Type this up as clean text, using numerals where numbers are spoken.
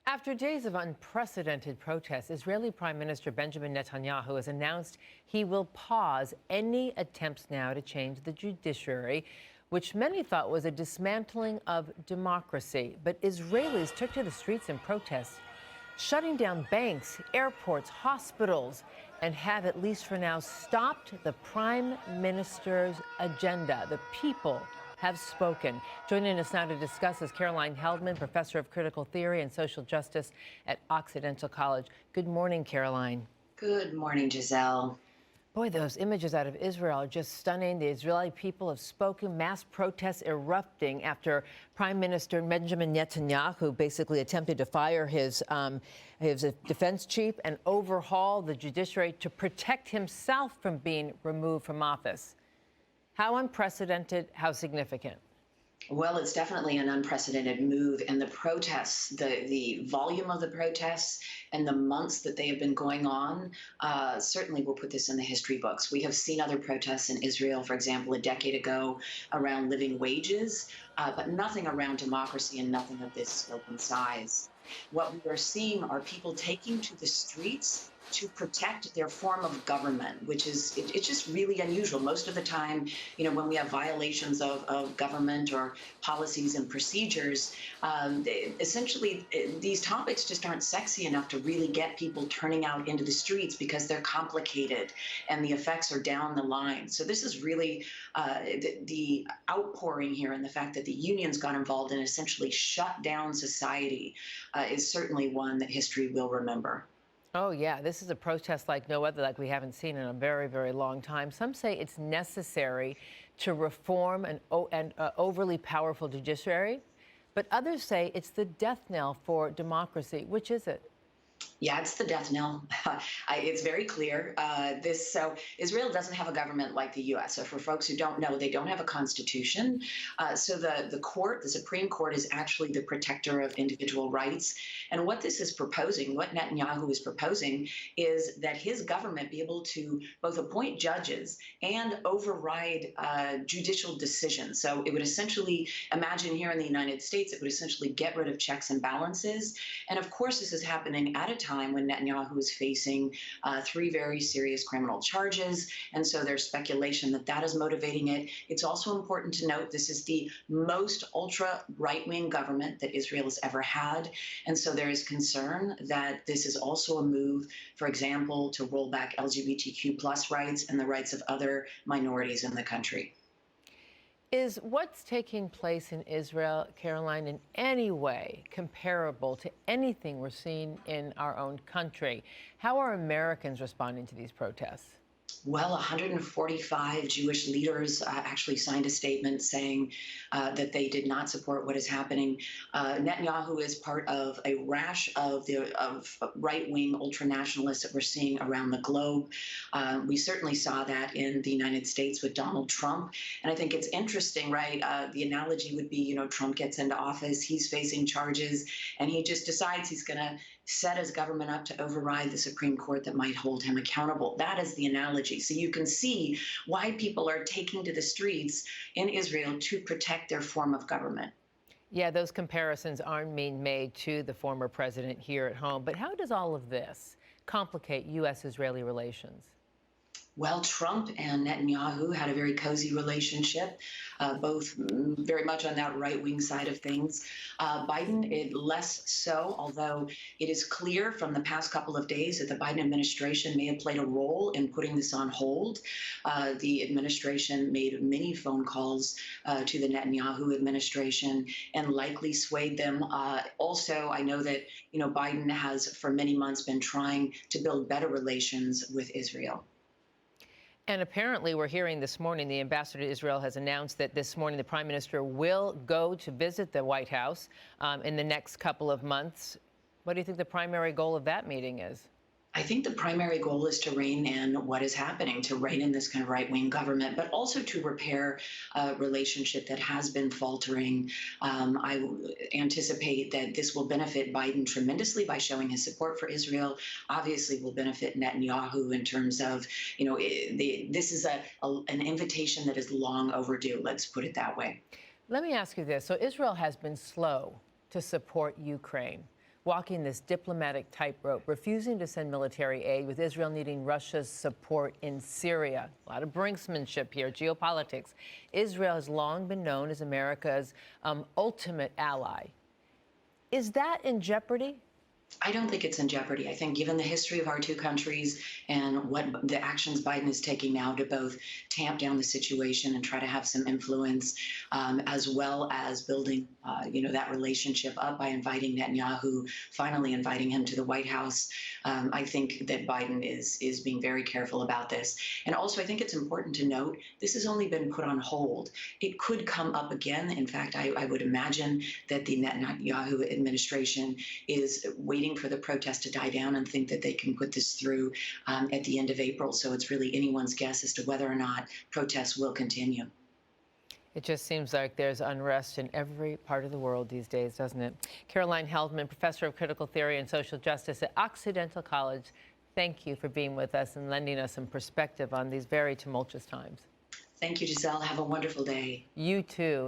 After days of unprecedented protests, Israeli Prime Minister Benjamin Netanyahu has announced he will pause any attempts now to change the judiciary, which many thought was a dismantling of democracy. But Israelis took to the streets in protest, shutting down banks, airports, hospitals, and have, at least for now, stopped the Prime Minister's agenda. The people have spoken. Joining us now to discuss is Caroline Heldman, professor of critical theory and social justice at Occidental College. Good morning, Caroline. Good morning, Giselle. Boy, those images out of Israel are just stunning. The Israeli people have spoken, mass protests erupting after Prime Minister Benjamin Netanyahu basically attempted to fire his defense chief and overhaul the judiciary to protect himself from being removed from office. How unprecedented, how significant? Well, it's definitely an unprecedented move, and the protests, the volume of the protests and the months that they have been going on certainly will put this in the history books. We have seen other protests in Israel, for example, a decade ago around living wages, but nothing around democracy and nothing of this scope and size. What we are seeing are people taking to the streets to protect their form of government, which is, it's just really unusual. Most of the time, when we have violations of government or policies and procedures, essentially these topics just aren't sexy enough to really get people turning out into the streets because they're complicated and the effects are down the line. So this is really the outpouring here, and the fact that the unions got involved and essentially shut down society is certainly one that history will remember. Oh, yeah, this is a protest like no other, like we haven't seen in a very, very long time. Some say it's necessary to reform an overly powerful judiciary, but others say it's the death knell for democracy. Which is it? Yeah, it's the death knell. It's very clear. So Israel doesn't have a government like the U.S. So for folks who don't know, they don't have a constitution. So the court, the Supreme Court, is actually the protector of individual rights. And what this is proposing, what Netanyahu is proposing, is that his government be able to both appoint judges and override judicial decisions. So it would essentially, imagine here in the United States, it would essentially get rid of checks and balances. And of course, this is happening at a time when Netanyahu is facing 3 very serious criminal charges. And so there's speculation that that is motivating it. It's also important to note this is the most ultra right-wing government that Israel has ever had. And so there is concern that this is also a move, for example, to roll back LGBTQ+ rights and the rights of other minorities in the country. Is what's taking place in Israel, Caroline, in any way comparable to anything we're seeing in our own country? How are Americans responding to these protests? Well, 145 Jewish leaders actually signed a statement saying that they did not support what is happening. Netanyahu is part of a rash of right-wing ultranationalists that we're seeing around the globe. We certainly saw that in the United States with Donald Trump. And I think it's interesting, right? The analogy would be, Trump gets into office, he's facing charges, and he just decides he's going to set his government up to override the Supreme Court that might hold him accountable. That is the analogy. So you can see why people are taking to the streets in Israel to protect their form of government. Yeah, those comparisons aren't being made to the former president here at home. But how does all of this complicate U.S.-Israeli relations? Well, Trump and Netanyahu had a very cozy relationship, both very much on that right-wing side of things. Biden, less so, although it is clear from the past couple of days that the Biden administration may have played a role in putting this on hold. The administration made many phone calls to the Netanyahu administration and likely swayed them. Also, I know that Biden has for many months been trying to build better relations with Israel. And apparently, we're hearing this morning, the ambassador to Israel has announced that this morning the prime minister will go to visit the White House in the next couple of months. What do you think the primary goal of that meeting is? I think the primary goal is to rein in what is happening, to rein in this kind of right-wing government, but also to repair a relationship that has been faltering. I anticipate that this will benefit Biden tremendously by showing his support for Israel. Obviously, will benefit Netanyahu in terms of, this is an invitation that is long overdue. Let's put it that way. Let me ask you this. So Israel has been slow to support Ukraine. walking this diplomatic tightrope, refusing to send military aid with Israel needing Russia's support in Syria. A lot of brinksmanship here, geopolitics. Israel has long been known as America's ultimate ally. Is that in jeopardy? I don't think it's in jeopardy. I think given the history of our two countries and what the actions Biden is taking now to both tamp down the situation and try to have some influence, as well as building, that relationship up by inviting Netanyahu, finally inviting him to the White House, I think that Biden is being very careful about this. And also, I think it's important to note this has only been put on hold. It could come up again. In fact, I would imagine that the Netanyahu administration is waiting for the protest to die down and think that they can put this through at the end of April. So it's really anyone's guess as to whether or not protests will continue. It just seems like there's unrest in every part of the world these days, doesn't it? Caroline Heldman, professor of critical theory and social justice at Occidental College, thank you for being with us and lending us some perspective on these very tumultuous times. Thank you, Giselle. Have a wonderful day. You too.